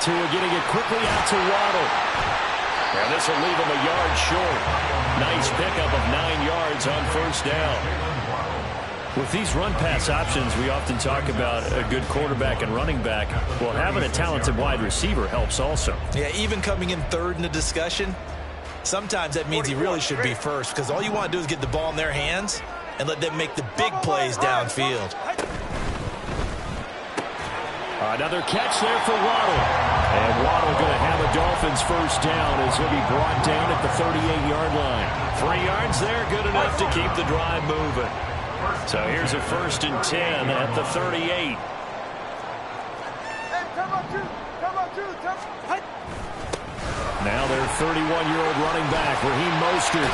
Tua getting it quickly out to Waddle. And this will leave him a yard short. Nice pickup of 9 yards on first down. With these run-pass options, we often talk about a good quarterback and running back. Well, having a talented wide receiver helps also. Yeah, even coming in third in the discussion, sometimes that means he really should be first, because all you want to do is get the ball in their hands and let them make the big plays downfield. Another catch there for Waddle. And Waddle going to have a Dolphins first down as he'll be brought down at the 38-yard line. 3 yards there, good enough to keep the drive moving. So here's a 1st and 10 at the 38. Now their 31-year-old running back, Raheem Mostert.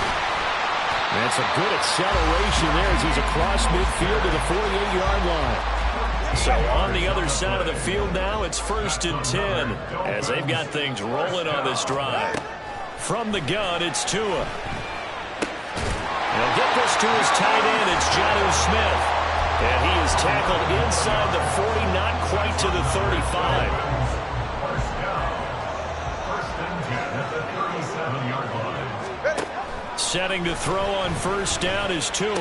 That's a good acceleration there as he's across midfield to the 48-yard line. So on the other side of the field now, it's 1st and 10 as they've got things rolling on this drive. From the gun, it's Tua. He'll get this to his tight end. It's Jonnu Smith. And he is tackled inside the 40, not quite to the 35. Setting to throw on first down is Tua.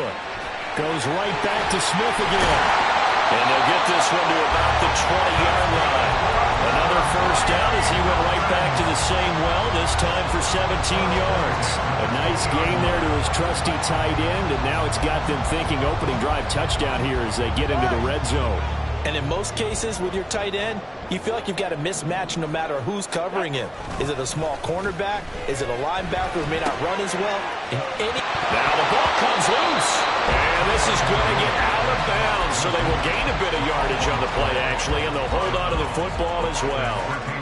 Goes right back to Smith again. And they'll get this one to about the 20-yard line. Another first down as he went right back to the same well, this time for 17 yards. A nice gain there to his trusty tight end, and now it's got them thinking opening drive touchdown here as they get into the red zone. And in most cases with your tight end, you feel like you've got a mismatch no matter who's covering him. Is it a small cornerback? Is it a linebacker who may not run as well? Now the ball comes loose. And this is going to get out of bounds, so they will gain a bit of yardage on the play, actually, and they'll hold on to the football as well.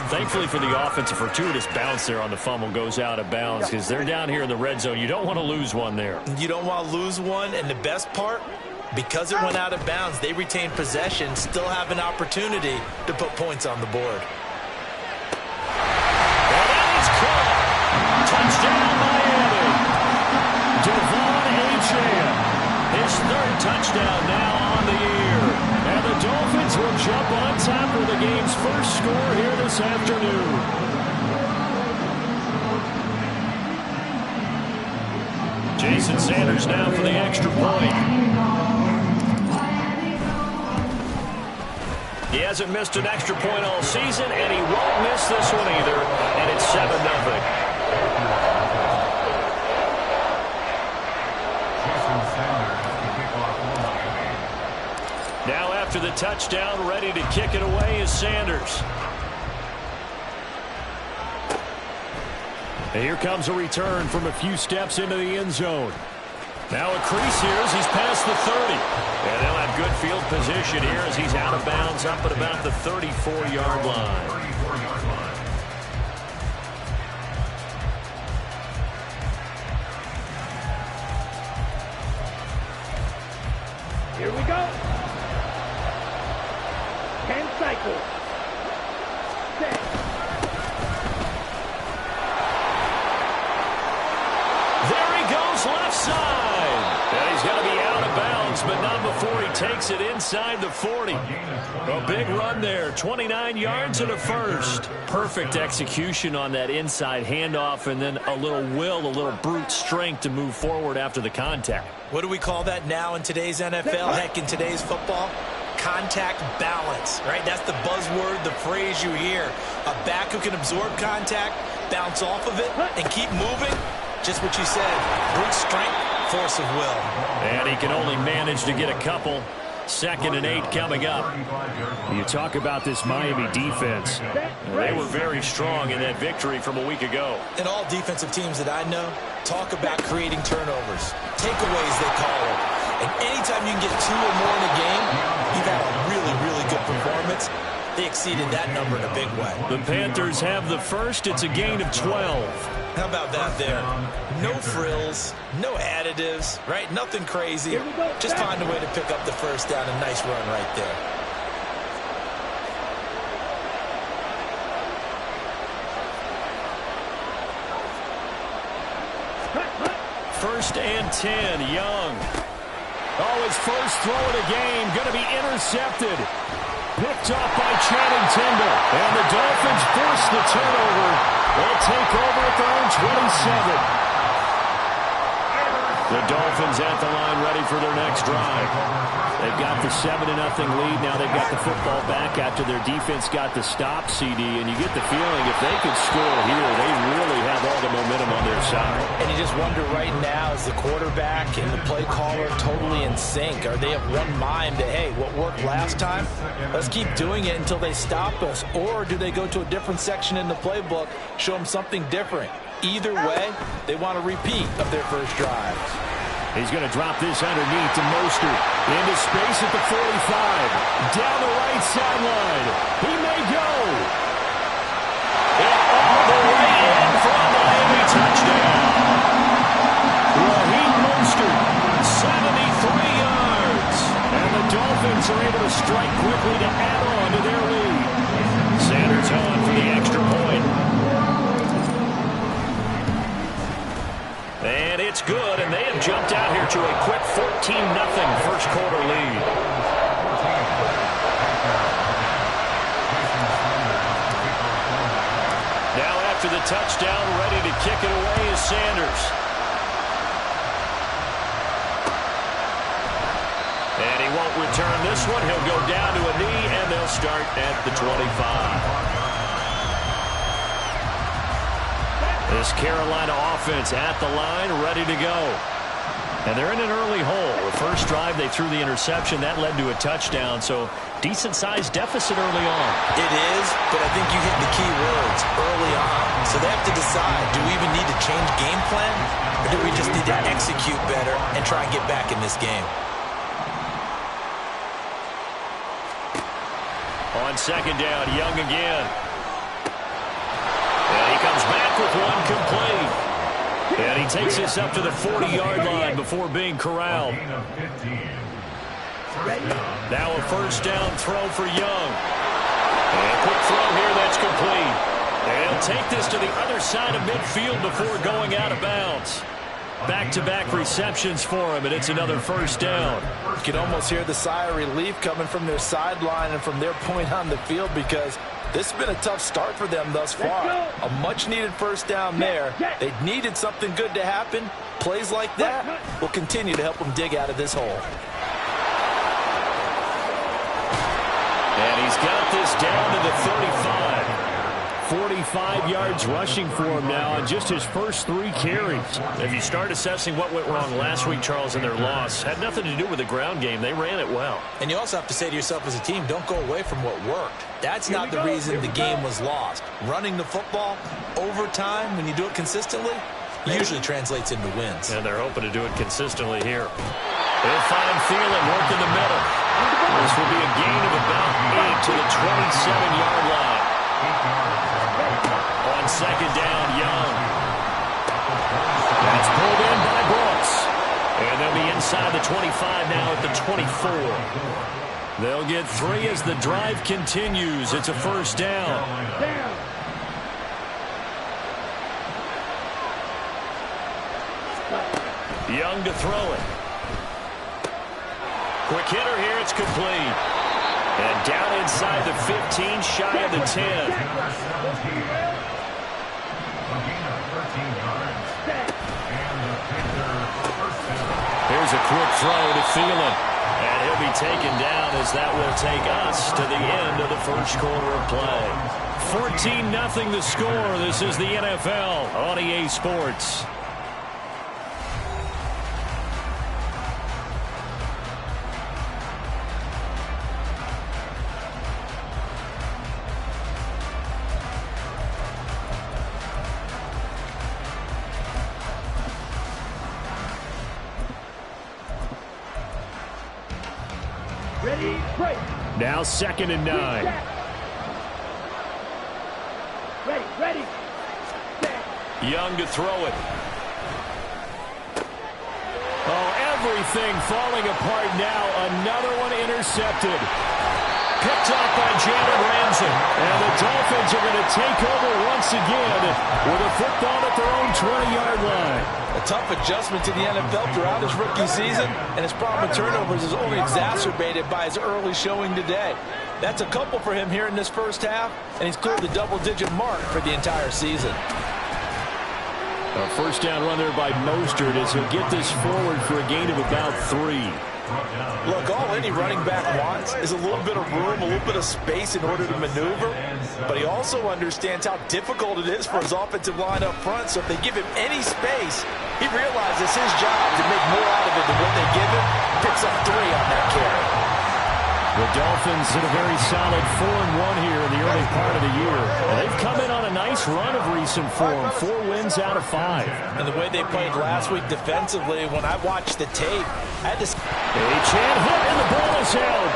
Thankfully for the offense, a fortuitous bounce there on the fumble goes out of bounds because they're down here in the red zone. You don't want to lose one there. You don't want to lose one, and the best part, because it went out of bounds, they retain possession, still have an opportunity to put points on the board. And that is caught. Touchdown, Miami. Devon Achane. His 3rd touchdown now on the year. And the Dolphins will jump on top of the game's first score here this afternoon. Jason Sanders now for the extra point. He hasn't missed an extra point all season, and he won't miss this one either. And it's 7-0. Now after the touchdown, ready to kick it away is Sanders. And here comes a return from a few steps into the end zone. Now a crease here as he's past the 30. And they'll have good field position here as he's out of bounds up at about the 34-yard line. Here we go. 10 cycles. Set. There he goes left side. And he's going to be out of bounds, but not before he takes it inside the 40. A big run there, 29 yards and a first. Perfect execution on that inside handoff, and then a little will, a little brute strength to move forward after the contact. What do we call that now in today's NFL? Heck, in today's football? Contact balance, right? That's the buzzword, the phrase you hear. A back who can absorb contact, bounce off of it, and keep moving. Just what you said, brute strength, force of will. And he can only manage to get a couple. 2nd and 8 coming up. You talk about this Miami defense. They were very strong in that victory from a week ago. And all defensive teams that I know talk about creating turnovers. Takeaways, they call it. And anytime you can get 2 or more in a game, you've had a really, really good performance. They exceeded that number in a big way. The Panthers have the first. It's a gain of 12. How about that there? No frills, no additives, right? Nothing crazy. Just find a way to pick up the first down. A nice run right there. First and 10, Young. Oh, his first throw of the game, going to be intercepted. Picked off by Channing Tindall. And the Dolphins force the turnover. They'll take over at their own 27. The Dolphins at the line ready for their next drive. They've got the 7-0 lead. Now they've got the football back after their defense got the stop, CD. And you get the feeling if they could score here, they really have all the momentum on their side. And you just wonder right now, is the quarterback and the play caller totally in sync? Are they of one mind that, hey, what worked last time, let's keep doing it until they stop us? Or do they go to a different section in the playbook, show them something different? Either way, they want a repeat of their first drive. He's going to drop this underneath to Mostert. Into space at the 45. Down the right sideline. He may go. And all the way in for a Miami touchdown. Raheem Mostert, 73 yards. And the Dolphins are able to strike quickly to add on to their lead. Sanders on for the extra point. And it's good, and they have jumped out here to a quick 14-0 first quarter lead. Now after the touchdown, ready to kick it away is Sanders. And he won't return this one. He'll go down to a knee, and they'll start at the 25. This Carolina offense at the line, ready to go. And they're in an early hole. The first drive, they threw the interception. That led to a touchdown, so decent-sized deficit early on. It is, but I think you hit the key words, early on. So they have to decide, do we even need to change game plan, or do we just need to execute better and try and get back in this game? On second down, Young again. And he comes back with one complete. And he takes this up to the 40-yard line before being corralled. Now a first down throw for Young. And a quick throw here that's complete. And he'll take this to the other side of midfield before going out of bounds. Back-to-back receptions for him, and it's another first down. You can almost hear the sigh of relief coming from their sideline and from their point on the field, because this has been a tough start for them thus far. A much-needed first down there. They needed something good to happen. Plays like that will continue to help them dig out of this hole. And he's got this down to the 35. 45 yards rushing for him now in just his first 3 carries. If you start assessing what went wrong last week, Charles, in their loss, had nothing to do with the ground game. They ran it well. And you also have to say to yourself as a team, don't go away from what worked. That's not the reason the game was lost. Running the football, overtime, when you do it consistently, usually translates into wins. And they're hoping to do it consistently here. They'll find Thielen work in the middle. This will be a gain of about 8 to the 27-yard line. On second down, Young. That's pulled in by Brooks. And they'll be inside the 25 now at the 24. They'll get 3 as the drive continues. It's a first down. Young to throw it. Quick hitter here, it's complete. And down inside the 15, shy of the 10. Here's a quick throw to Thielen. And he'll be taken down as that will take us to the end of the first quarter of play. 14-0 the score. This is the NFL on EA Sports. Now 2nd and 9. Ready. Young to throw it. Oh, everything falling apart now. Another one intercepted. Picked off by Jalen Ramsey. And the Dolphins are going to take over once again with a football at their own 20-yard line. A tough adjustment to the NFL throughout his rookie season, and his problem with turnovers is only exacerbated by his early showing today. That's a couple for him here in this first half, and he's cleared the double-digit mark for the entire season. A first down run there by Mostert as he'll get this forward for a gain of about 3. Look, all any running back wants is a little bit of room, a little bit of space in order to maneuver, but he also understands how difficult it is for his offensive line up front, so if they give him any space, he realizes his job to make more out of it than what they give him, picks up 3 on that carry. The Dolphins in a very solid 4-1 here in the early part of the year. And they've come in on a nice run of recent form, 4 wins out of 5. And the way they played last week defensively, when I watched the tape, I had to... Achane hit and the ball is out.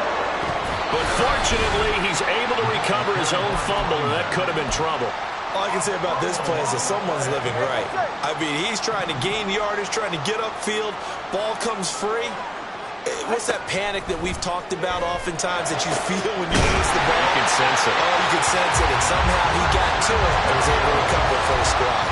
But fortunately, he's able to recover his own fumble, and that could have been trouble. All I can say about this play is that someone's living right. I mean, he's trying to gain yardage, trying to get upfield. Ball comes free. What's that panic that we've talked about oftentimes that you feel when you lose the ball? You can sense it. Oh, you can sense it, and somehow he got to it and was able to recover for a squad.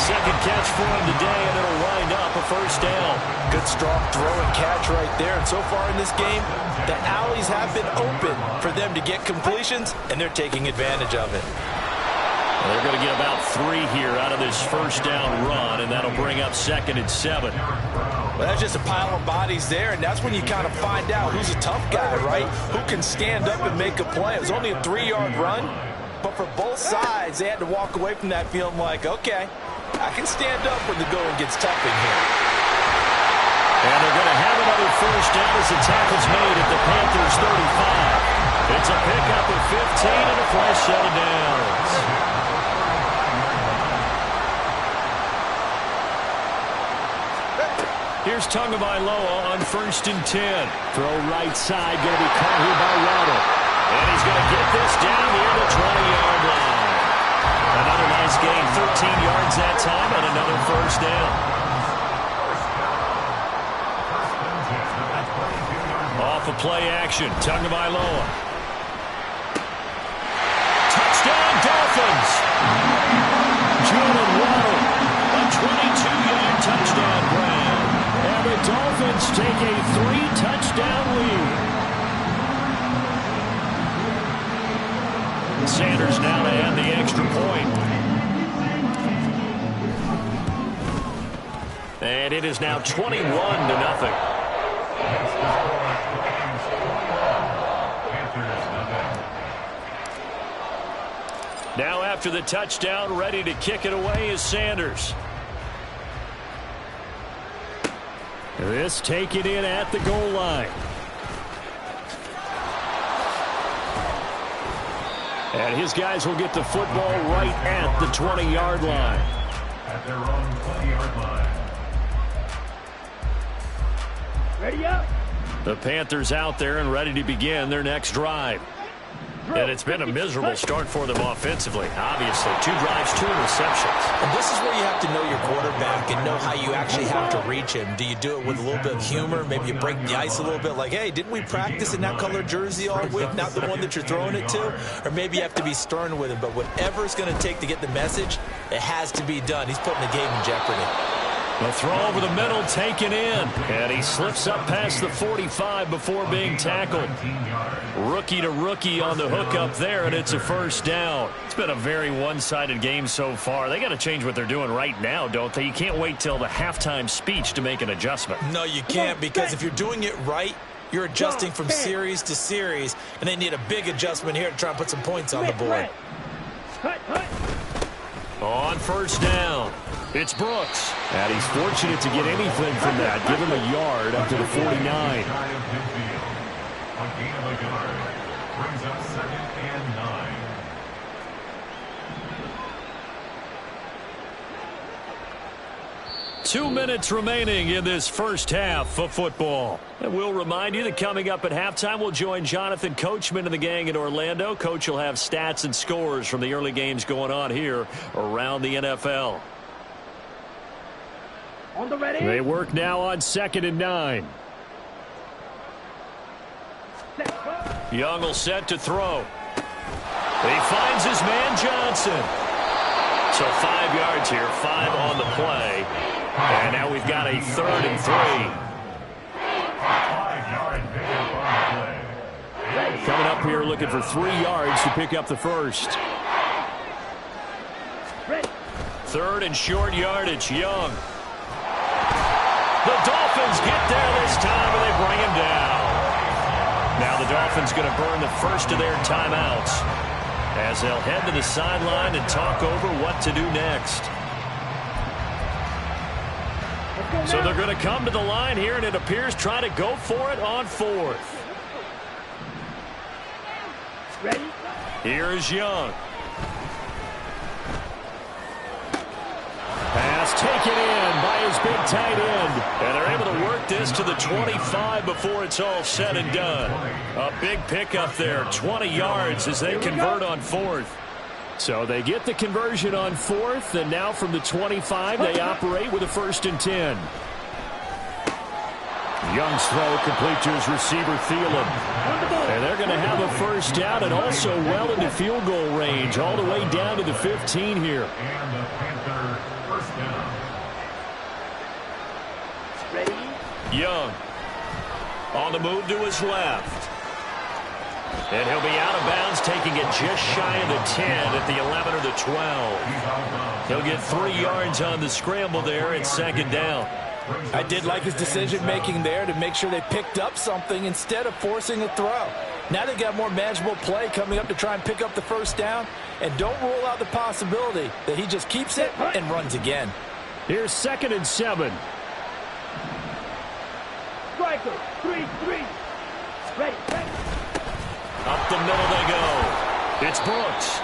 Second catch for him today, and it'll wind up a first down. Good strong throw and catch right there, and so far in this game, the alleys have been open for them to get completions, and they're taking advantage of it. Well, they're going to get about 3 here out of this first down run, and that'll bring up 2nd and 7. Well, that's just a pile of bodies there, and that's when you kind of find out who's a tough guy, right? Who can stand up and make a play. It was only a 3-yard run, but for both sides, they had to walk away from that feeling like, okay, I can stand up when the going gets tough in here. And they're going to have another first down as the tackle's made at the Panthers' 35. It's a pickup of 15 and a fresh set of downs. Here's Tagovailoa on 1st and 10. Throw right side, going to be caught here by Waddle. And he's going to get this down near the 20-yard line. Another nice gain, 13 yards that time, and another first down. Off of play action, Tagovailoa. Touchdown, Dolphins! Jalen Waddle, a 22-yard touchdown grab. And the Dolphins take a 3-touchdown lead. Sanders now to add the extra point. And it is now 21-0. Now after the touchdown, ready to kick it away is Sanders. This taken in at the goal line. And his guys will get the football right at the 20-yard line. At their own 20-yard line. Ready up. The Panthers out there and ready to begin their next drive. And it's been a miserable start for them offensively. Obviously, 2 drives, 2 interceptions. And this is where you have to know your quarterback and know how you actually have to reach him. Do you do it with a little bit of humor? Maybe you break the ice a little bit like, hey, didn't we practice in that color jersey all week, not the one that you're throwing it to? Or maybe you have to be stern with him. But whatever it's going to take to get the message, it has to be done. He's putting the game in jeopardy. The throw over the middle taken in. And he slips up past the 45 before being tackled. Rookie to rookie on the hook up there, and it's a first down. It's been a very one-sided game so far. They got to change what they're doing right now, don't they? You can't wait till the halftime speech to make an adjustment. No, you can't, because if you're doing it right, you're adjusting from series to series, and they need a big adjustment here to try and put some points on the board. On first down, it's Brooks. And he's fortunate to get anything from that. Give him a yard up to the 49. A gain of a yard brings up 2nd and 9. Two minutes remaining in this first half of football. And we'll remind you that coming up at halftime, we'll join Jonathan Coachman and the gang in Orlando. Coach will have stats and scores from the early games going on here around the NFL. On the ready. They work now on 2nd and 9. Young will set to throw. He finds his man Johnson. So 5 yards here, 5 on the play. And now we've got a 3rd and 3. 5-yard pickup on the play. Coming up here looking for 3 yards to pick up the first. Ready. 3rd and short yardage. Young. The Dolphins get there this time, and they bring him down. Now the Dolphins going to burn the first of their timeouts as they'll head to the sideline and talk over what to do next. So they're going to come to the line here, and it appears try to go for it on 4th. Ready. Here's Young. Pass taken in by his big tight end. And they're able to work this to the 25 before it's all said and done. A big pickup there, 20 yards as they convert on 4th. So they get the conversion on 4th, and now from the 25, they operate with a 1st and 10. Young's throw complete to his receiver, Thielen. And they're going to have a first down and also well into field goal range, all the way down to the 15 here. And the Panther first down. Ready. Young on the move to his left. And he'll be out of bounds, taking it just shy of the 10 at the 11 or the 12. He'll get 3 yards on the scramble there at 2nd down. I did like his decision-making there to make sure they picked up something instead of forcing a throw. Now they've got more manageable play coming up to try and pick up the first down. And don't rule out the possibility that he just keeps it and runs again. Here's 2nd and 7. Striker. 3-3. Ready. Up the middle they go. It's Brooks.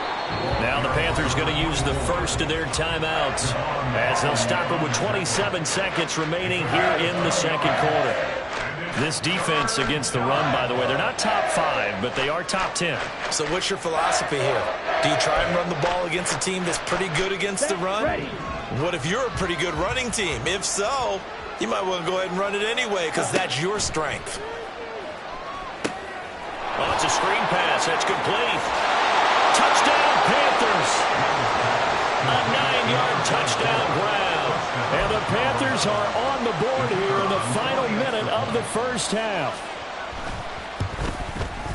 Now the Panthers going to use the first of their timeouts as they'll stop it with 27 seconds remaining here in the 2nd quarter. This defense against the run, by the way, they're not top 5, but they are top 10. So what's your philosophy here? Do you try and run the ball against a team that's pretty good against the run? What if you're a pretty good running team? If so, you might want to go ahead and run it anyway because that's your strength. Oh, it's a screen pass. That's complete. Touchdown, Panthers. A 9-yard touchdown grab. And the Panthers are on the board here in the final minute of the first half.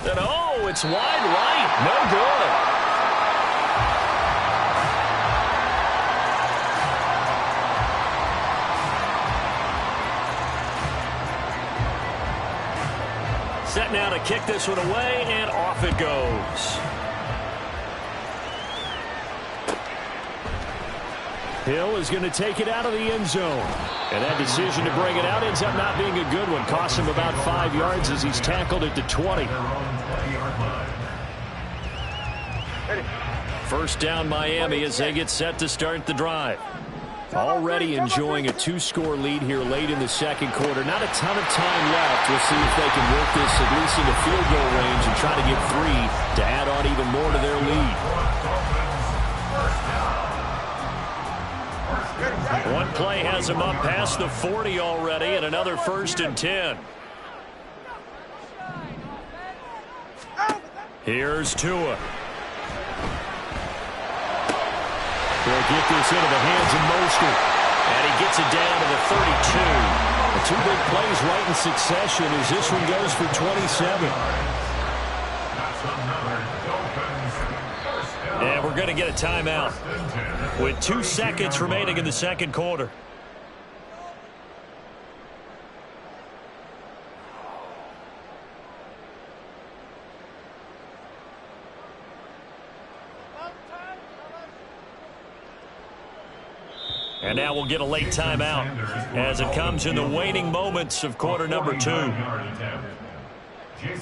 And oh, it's wide right. No good. Set now to kick this one away, and off it goes. Hill is going to take it out of the end zone. And that decision to bring it out ends up not being a good one. Costs him about 5 yards as he's tackled at the 20. First down Miami as they get set to start the drive. Already enjoying a 2-score lead here late in the 2nd quarter. Not a ton of time left. We'll see if they can work this at least into field goal range and try to get 3 to add on even more to their lead. One play has him up past the 40 already, and another 1st and 10. Here's Tua. They'll get this into the hands of Mostert. And he gets it down to the 32. The 2 big plays right in succession as this one goes for 27. And we're going to get a timeout with 2 seconds remaining in the 2nd quarter. And now we'll get a late timeout as it comes in the waning moments of quarter number 2.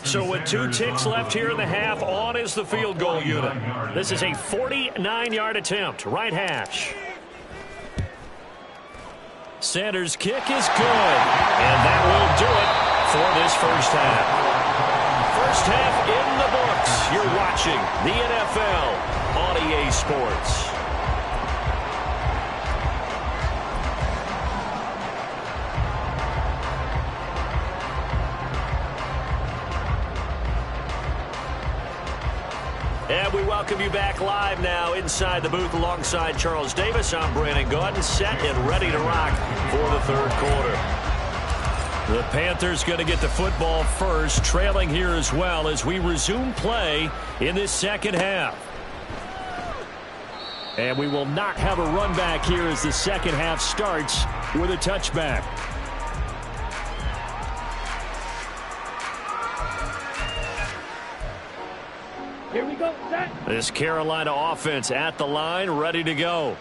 So with 2 ticks left here in the half, on is the field goal unit. This is a 49-yard attempt, right hash. Sanders' kick is good, and that will do it for this first half. First half in the books. You're watching the NFL on EA Sports. And we welcome you back live now inside the booth alongside Charles Davis. I'm Brandon Gaudin, set and ready to rock for the 3rd quarter. The Panthers going to get the football first, trailing here as well as we resume play in this second half. And we will not have a run back here as the second half starts with a touchback. Here we go, set. This Carolina offense at the line, ready to go.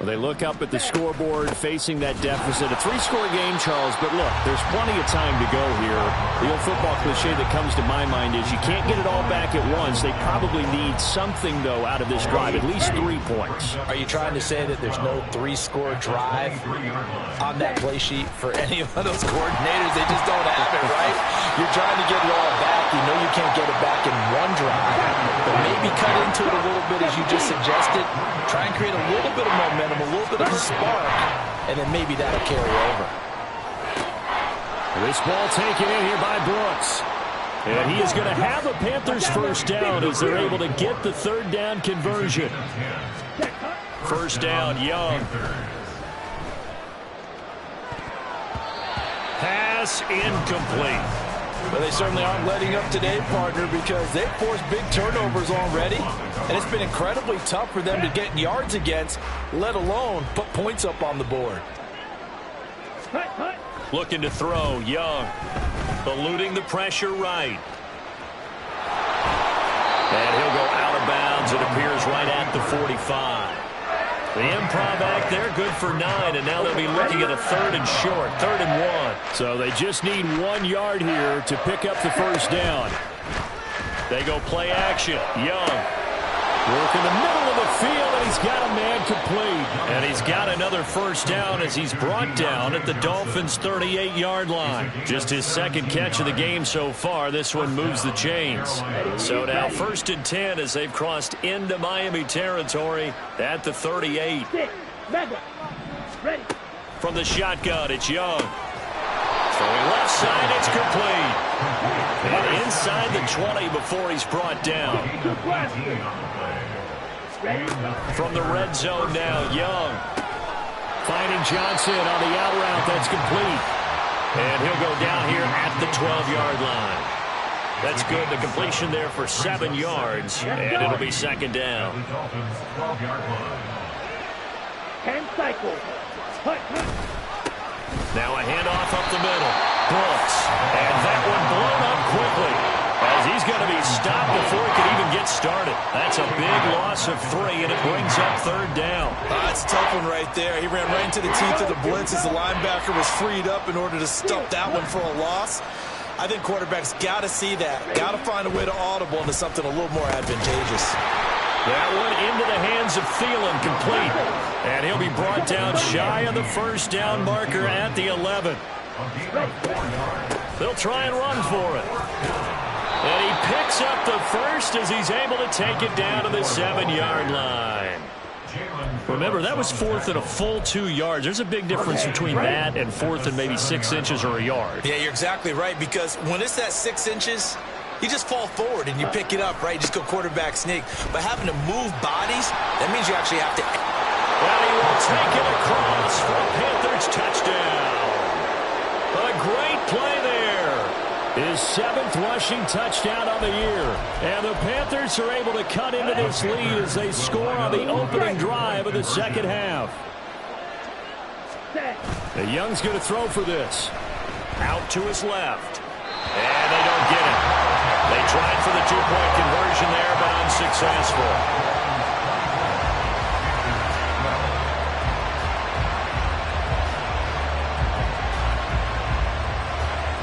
Well, they look up at the scoreboard facing that deficit. A 3-score game, Charles, but look, there's plenty of time to go here. The old football cliche that comes to my mind is you can't get it all back at once. They probably need something, though, out of this drive, at least 3 points. Are you trying to say that there's no 3-score drive on that play sheet for any of those coordinators? They just don't have it, right? You're trying to get it all back. You know you can't get it back in one drive, but maybe cut into it a little bit as you just suggested. Try and create a little bit of momentum, a little bit of a spark, and then maybe that'll carry over. This ball taken in here by Brooks. And he is going to have a Panthers first down as they're able to get the third down conversion. First down, Young. Pass incomplete. But they certainly aren't letting up today, partner, because they've forced big turnovers already, and it's been incredibly tough for them to get yards against, let alone put points up on the board. Looking to throw, Young. Eluding the pressure right. And he'll go out of bounds. It appears right at the 45. The improv act there, good for 9, and now they'll be looking at a 3rd and short, 3rd and 1. So they just need 1 yard here to pick up the first down. They go play action. Young. Work in the middle of the field, and he's got a man complete. And he's got another first down as he's brought down at the Dolphins' 38-yard line. Just his second catch of the game so far. This one moves the chains. So now 1st and 10 as they've crossed into Miami territory at the 38. Ready. From the shotgun, it's Young. Throwing left side, it's complete. And inside the 20 before he's brought down. From the red zone now, Young. Finding Johnson on the out route, that's complete. And he'll go down here at the 12-yard line. That's good. The completion there for 7 yards, and it'll be second down. Hand cycle. Now a handoff up the middle. Brooks. And that one blown up quickly as he's going to be stopped before he can even get started. That's a big loss of 3, and it brings up 3rd down. That's a tough one right there. He ran right into the teeth of the blitz as the linebacker was freed up in order to stop that one for a loss. I think quarterbacks got to see that. Got to find a way to audible into something a little more advantageous. That one into the hands of Thielen, complete. And he'll be brought down shy of the first down marker at the 11. They'll try and run for it. And he picks up the first as he's able to take it down to the 7-yard line. Remember, that was 4th and a full 2 yards. There's a big difference between that and 4th and maybe 6 inches or a yard. Yeah, you're exactly right, because when it's that 6 inches, you just fall forward and you pick it up, right? You just go quarterback sneak. But having to move bodies, that means you actually have to. Well, he will take it across for a Panthers touchdown. A great play there. His 7th rushing touchdown on the year. And the Panthers are able to cut into this lead as they score on the opening drive of the second half. The Young's going to throw for this. Out to his left. And they don't get it. They tried for the 2-point conversion there, but unsuccessful.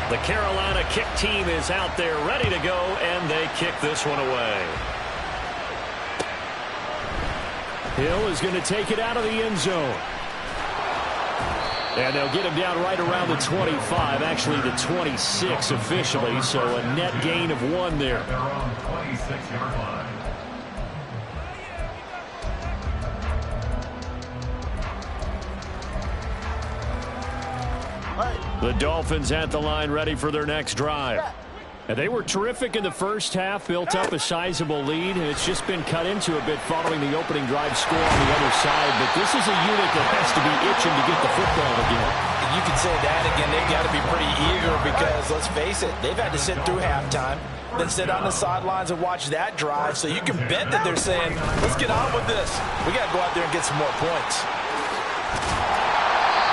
The Carolina kick team is out there ready to go, and they kick this one away. Hill is going to take it out of the end zone. And they'll get him down right around the 25, actually the 26 officially, so a net gain of 1 there. They're on the 26-yard line. The Dolphins at the line ready for their next drive. And they were terrific in the first half, built up a sizable lead, and it's just been cut into a bit following the opening drive score on the other side. But this is a unit that has to be itching to get the football again. You can can say that again. They've got to be pretty eager because, let's face it, they've had to sit through halftime, then sit on the sidelines and watch that drive. So you can bet that they're saying, let's get on with this. We got to go out there and get some more points.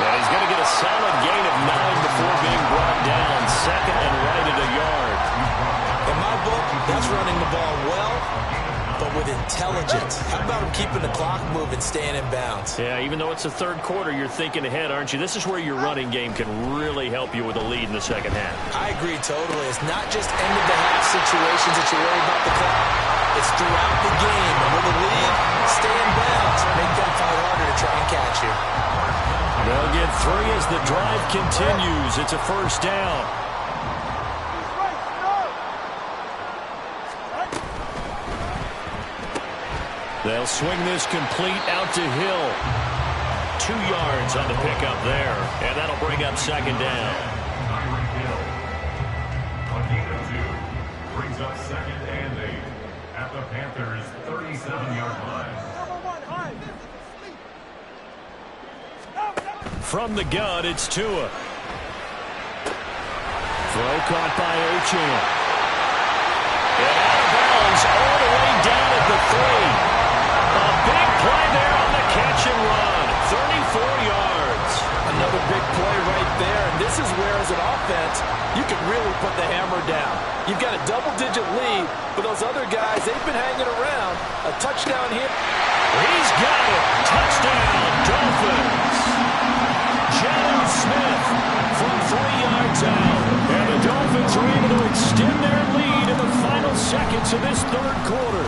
And he's going to get a solid gain of 9 before being brought down. Second and right at a yard. In my book, that's running the ball well, but with intelligence. How about him keeping the clock moving, staying in bounds? Yeah, even though it's the third quarter, you're thinking ahead, aren't you? This is where your running game can really help you with a lead in the second half. I agree totally. It's not just end-of-the-half situations that you worry about the clock. It's throughout the game. And with a lead, stay in bounds. Make them fight harder to try and catch you. They'll get 3 as the drive continues. It's a first down. They'll swing this complete out to Hill. 2 yards on the pickup there. And that'll bring up second down. Tyreek Hill. A gain of 2. Brings up second and 8 at the Panthers' 37-yard line. From the gun, it's Tua. Throw caught by Achane. And out of bounds all the way down at the 3. A big play there on the catch and run. 34 yards. Another big play right there. And this is where, as an offense, you can really put the hammer down. You've got a double-digit lead, but those other guys, they've been hanging around. A touchdown here. He's got it. Touchdown, Dolphins. Jalen Smith from 3 yards out. And the Dolphins are able to extend their lead in the final seconds of this third quarter.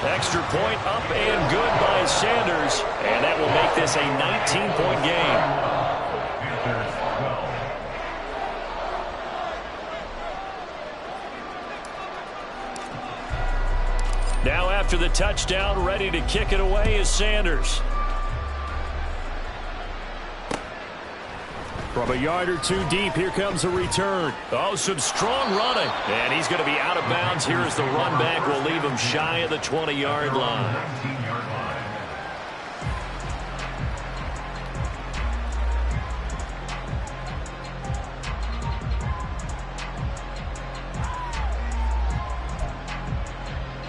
Extra point up and good by Sanders. And that will make this a 19-point game. Panthers 12. Now after the touchdown, ready to kick it away is Sanders. From a yard or 2 deep, here comes a return. Oh, some strong running. And he's going to be out of bounds here as the run back will leave him shy of the 20-yard line. 19-yard line.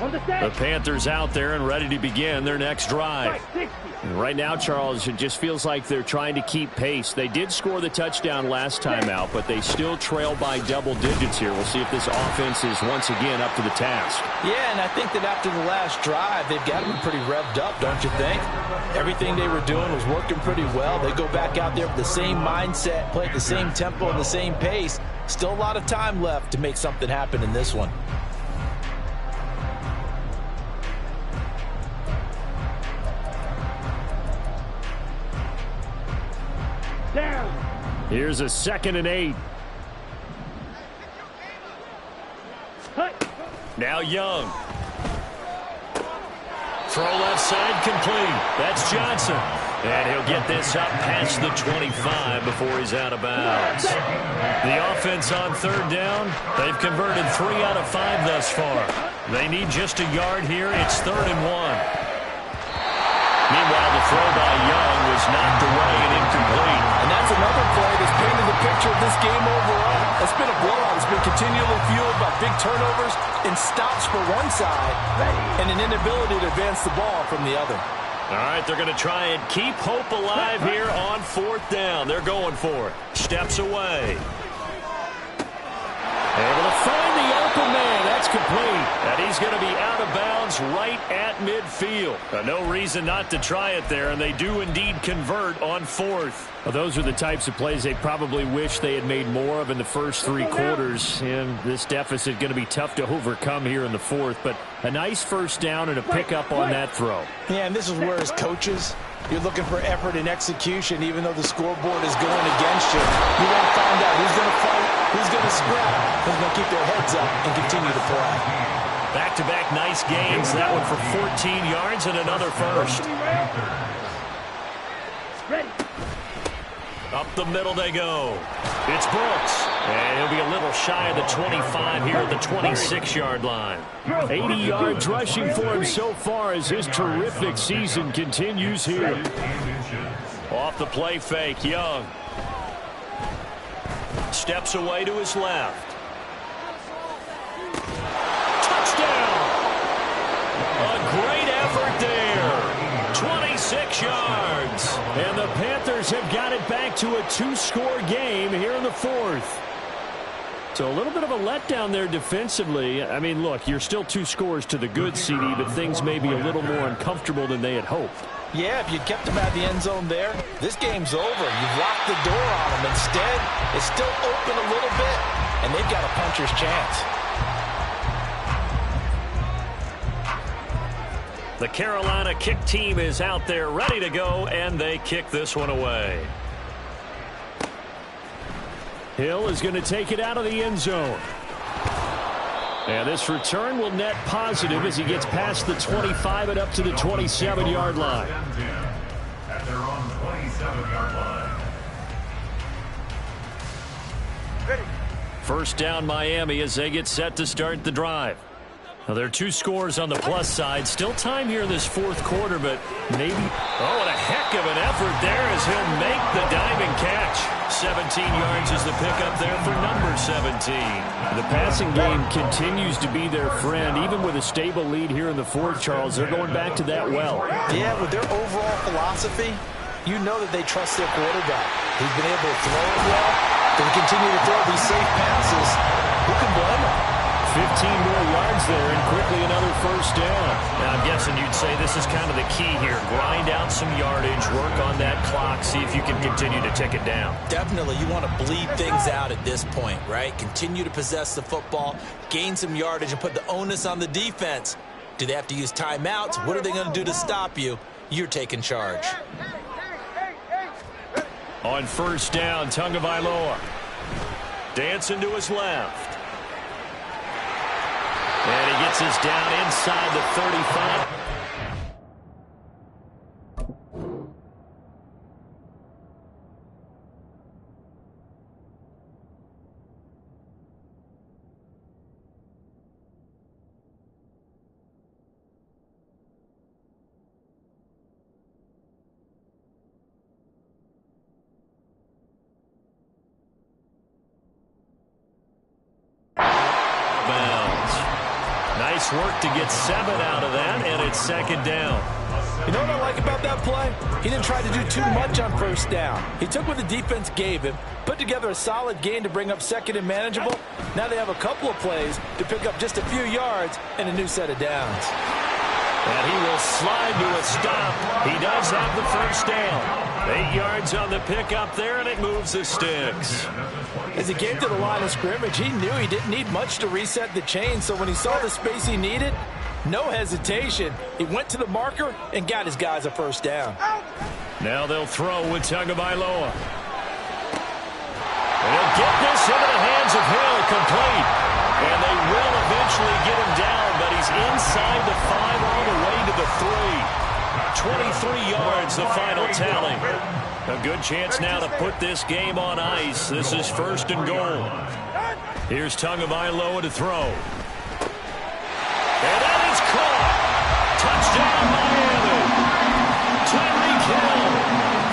On the set. The Panthers out there and ready to begin their next drive. Right, 60. And right now, Charles, it just feels like they're trying to keep pace. They did score the touchdown last time out, but they still trail by double digits here. We'll see if this offense is once again up to the task. Yeah, and I think that after the last drive, they've got to be pretty revved up, don't you think? Everything they were doing was working pretty well. They go back out there with the same mindset, play at the same tempo and the same pace. Still a lot of time left to make something happen in this one. Down. Here's a 2nd and 8. Cut. Now Young. Throw left side complete. That's Johnson. And he'll get this up past the 25 before he's out of bounds. The offense on third down, they've converted 3 out of 5 thus far. They need just a yard here. It's 3rd and 1. Meanwhile, the throw by Young was knocked away and incomplete. And that's another play that's painted the picture of this game overall. It's been a blowout. It's been continually fueled by big turnovers and stops for one side and an inability to advance the ball from the other. All right, they're going to try and keep hope alive here on 4th down. They're going for it. Steps away. Able to find the open man. That's complete. And he's going to be out of bounds right at midfield. No reason not to try it there, and they do indeed convert on 4th. Well, those are the types of plays they probably wish they had made more of in the first 3 quarters. And this deficit going to be tough to overcome here in the 4th. But a nice first down and a pickup on that throw. Yeah, and this is where, as coaches, you're looking for effort and execution, even though the scoreboard is going against you. You want to find out who's going to fight, who's going to scrap, who's going to keep their heads up and continue to play. Back-to-back nice gains. That one for 14 yards and another first. Ready. Up the middle they go. It's Brooks. And he'll be a little shy of the 25 here at the 26-yard line. 80 yards rushing for him so far as his terrific season continues here. Off the play fake, Young. Steps away to his left. Touchdown! A great effort there. 26 yards. And the Panthers have got it back to a 2-score game here in the fourth. So a little bit of a letdown there defensively. I mean, look, you're still 2 scores to the good, CD, but things may be a little more uncomfortable than they had hoped. Yeah, if you kept them out of the end zone there, this game's over. You've locked the door on them. Instead, it's still open a little bit, and they've got a puncher's chance. The Carolina kick team is out there ready to go, and they kick this one away. Hill is going to take it out of the end zone. And this return will net positive as he gets past the 25 and up to the 27-yard line. At their own 27-yard line. First down Miami as they get set to start the drive. Now there are 2 scores on the plus side. Still time here in this fourth quarter, but maybe... Oh, what a heck of an effort there as he'll make the diving catch. 17 yards is the pickup there for number 17. The passing game continues to be their friend. Even with a stable lead here in the fourth, Charles, they're going back to that well. Yeah, with their overall philosophy, you know that they trust their quarterback. He's been able to throw it well. They continue to throw these safe passes. Who can blame him? 15 more yards there and quickly another first down. Now I'm guessing you'd say this is kind of the key here. Grind out some yardage, work on that clock, see if you can continue to tick it down. Definitely. You want to bleed things out at this point, right? Continue to possess the football, gain some yardage, and put the onus on the defense. Do they have to use timeouts? What are they going to do to stop you? You're taking charge. On first down, Tagovailoa. Dancing to his left. And he gets us down inside the 35. Nice work to get 7 out of that, and it's second down. You know what I like about that play? He didn't try to do too much on first down. He took what the defense gave him, put together a solid gain to bring up second and manageable. Now they have a couple of plays to pick up just a few yards and a new set of downs. And he will slide to a stop. He does have the first down. 8 yards on the pickup there, and it moves the sticks. As he came to the line of scrimmage, he knew he didn't need much to reset the chain, so when he saw the space he needed, no hesitation. He went to the marker and got his guys a first down. Now they'll throw with Tagovailoa. And he'll get this into the hands of Hill, complete. And they will eventually get him down, but he's inside the 5 all the way to the 3. 23 yards, the final tally. A good chance now to put this game on ice. This is first and goal. Here's Tagovailoa to throw. And that is caught. Touchdown, Miami. Tyreek Hill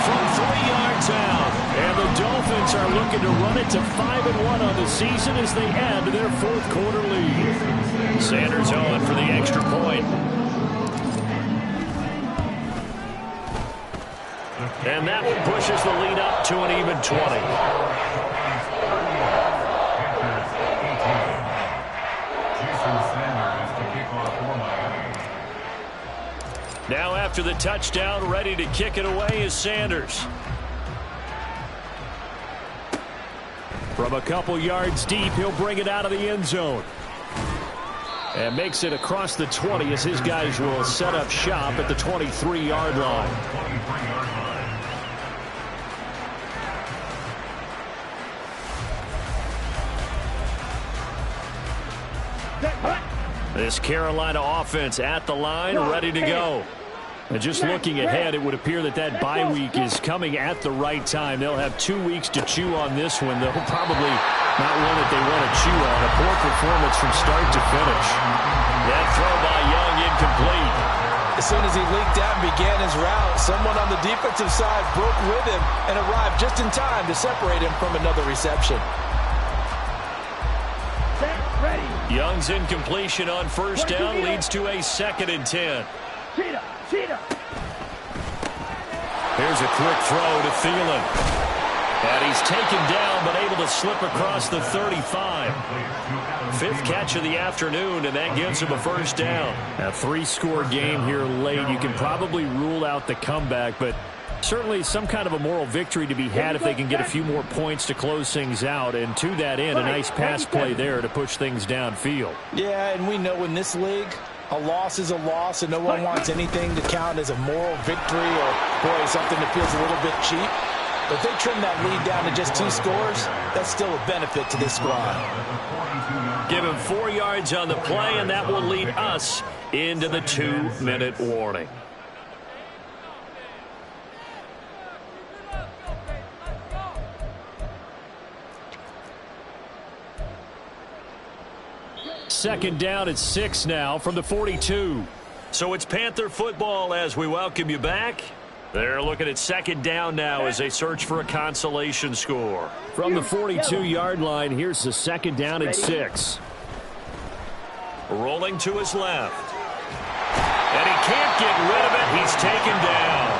from 3 yards out. And the Dolphins are looking to run it to 5-1 on the season as they add to their fourth quarter lead. Sanders on for the extra point. And that one pushes the lead up to an even 20. Now after the touchdown, ready to kick it away is Sanders. From a couple yards deep, he'll bring it out of the end zone. And makes it across the 20 as his guys will set up shop at the 23-yard line. This Carolina offense at the line, ready to go. And just looking ahead, it would appear that that bye week is coming at the right time. They'll have 2 weeks to chew on this one. They'll probably not one that they want to chew on. A poor performance from start to finish. That throw by Young incomplete. As soon as he leaked out and began his route, someone on the defensive side broke with him and arrived just in time to separate him from another reception. Set, ready. Young's incompletion on first down leads to a 2nd and 10. Cheetah, cheetah. Here's a quick throw to Thielen. And he's taken down, but able to slip across the 35. 5th catch of the afternoon, and that gives him a first down. A 3-score game here late. You can probably rule out the comeback, but certainly some kind of a moral victory to be had if they can get a few more points to close things out. And to that end, a nice pass play there to push things downfield. Yeah, and we know in this league, a loss is a loss, and no one wants anything to count as a moral victory or, boy, something that feels a little bit cheap. But if they trim that lead down to just 2 scores, that's still a benefit to this squad. Give him 4 yards on the play, and that will lead us into the 2-minute warning. Second down at 6 now from the 42. So it's Panther football as we welcome you back. They're looking at second down now as they search for a consolation score. From the 42-yard line, here's the second down at 6. Rolling to his left. And he can't get rid of it. He's taken down.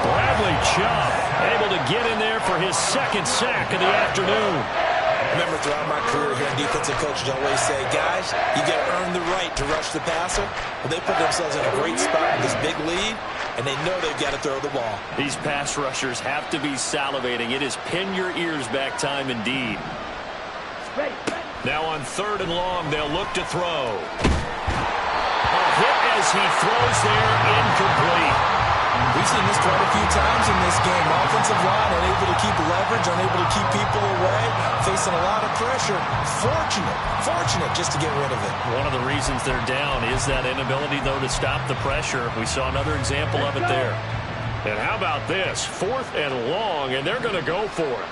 Bradley Chubb able to get in there for his 2nd sack of the afternoon. Remember, throughout my career here in defensive coaches always say, guys, you got to earn the right to rush the passer. Well, they put themselves in a great spot with this big lead, and they know they've got to throw the ball. These pass rushers have to be salivating. It is pin your ears back time indeed. Ready. Now on 3rd and long, they'll look to throw. A hit as he throws there, incomplete. We've seen this quite a few times in this game. Offensive line unable to keep leverage, unable to keep people away, facing a lot of pressure. Fortunate just to get rid of it. One of the reasons they're down is that inability, though, to stop the pressure. We saw another example of it there. And how about this? 4th and long, and they're going to go for it.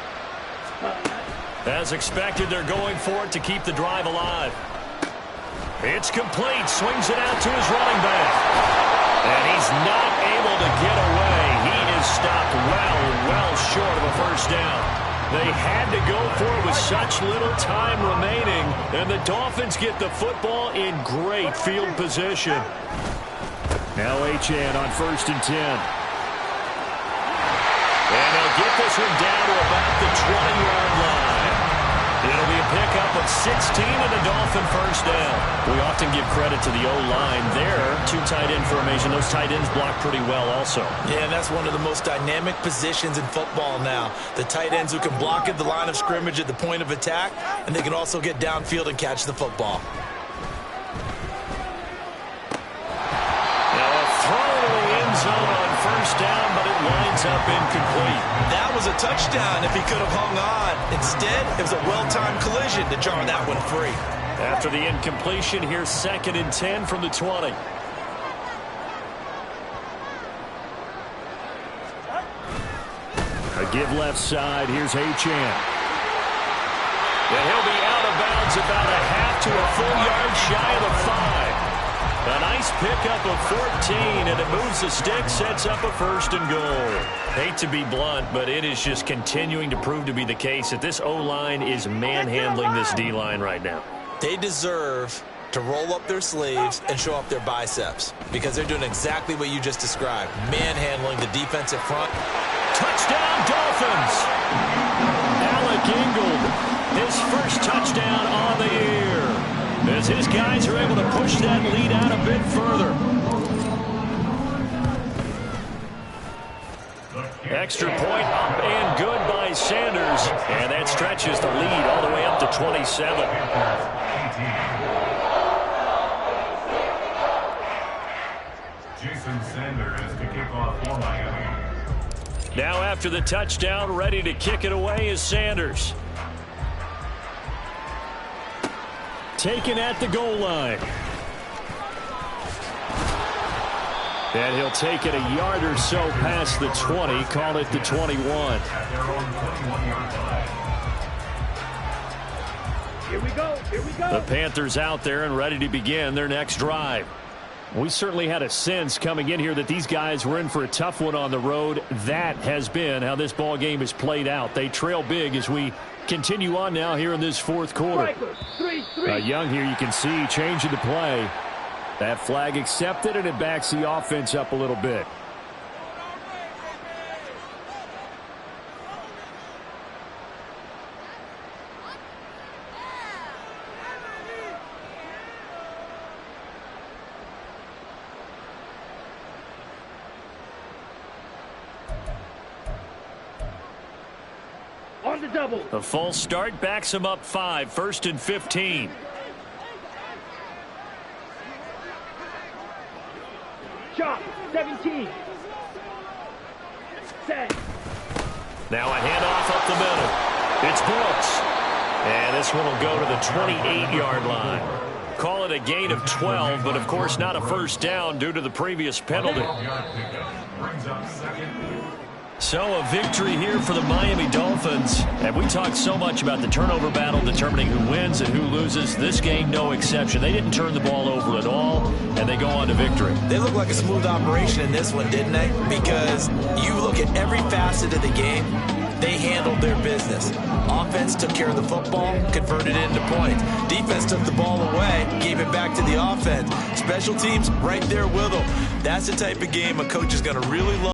As expected, they're going for it to keep the drive alive. It's complete. Swings it out to his running back. And he's not able to get away. He is stopped well short of a first down. They had to go for it with such little time remaining, and the Dolphins get the football in great field position. Now Achane on 1st and 10. And they'll get this one down to about the 20-yard line. It'll be a pickup of 16 and a Dolphin first down. We often give credit to the O-line there. 2 tight end formation. Those tight ends block pretty well also. Yeah, and that's one of the most dynamic positions in football now. The tight ends who can block at the line of scrimmage at the point of attack, and they can also get downfield and catch the football. Now a throw to the end zone on first down, but it winds up incomplete. That was a touchdown if he could have hung on. Instead, it was a well-timed collision to jar that one free. After the incompletion, here's 2nd and 10 from the 20. A give left side. Here's Achane. And he'll be out of bounds about a half to a full yard shy of the 5. A nice pickup of 14, and it moves the stick, sets up a 1st and goal. Hate to be blunt, but it is just continuing to prove to be the case that this O-line is manhandling this D-line right now. They deserve to roll up their sleeves and show off their biceps because they're doing exactly what you just described, manhandling the defensive front. Touchdown, Dolphins! Alec Ingold, his first touchdown on the year. As his guys are able to push that lead out a bit further. Extra point up and good by Sanders. And that stretches the lead all the way up to 27. Jason Sanders to kick off for Miami. Now after the touchdown, ready to kick it away is Sanders. Taken at the goal line. And he'll take it a yard or so past the 20, call it the 21. Here we go. The Panthers out there and ready to begin their next drive. We certainly had a sense coming in here that these guys were in for a tough one on the road. That has been how this ball game has played out. They trail big as we continue on now here in this fourth quarter. Young here, you can see changing the play. That flag accepted, and it backs the offense up a little bit. On the double. The false start backs him up 5, 1st and 15. Chop, 17. Set. Now a handoff up the middle. It's Brooks. And this one will go to the 28-yard line. Call it a gain of 12, but of course not a first down due to the previous penalty. So a victory here for the Miami Dolphins. And we talked so much about the turnover battle determining who wins and who loses. This game, no exception. They didn't turn the ball over at all, and they go on to victory. They look like a smooth operation in this one, didn't they? Because you look at every facet of the game, they handled their business. Offense took care of the football, converted it into points. Defense took the ball away, gave it back to the offense. Special teams right there with them. That's the type of game a coach is going to really love.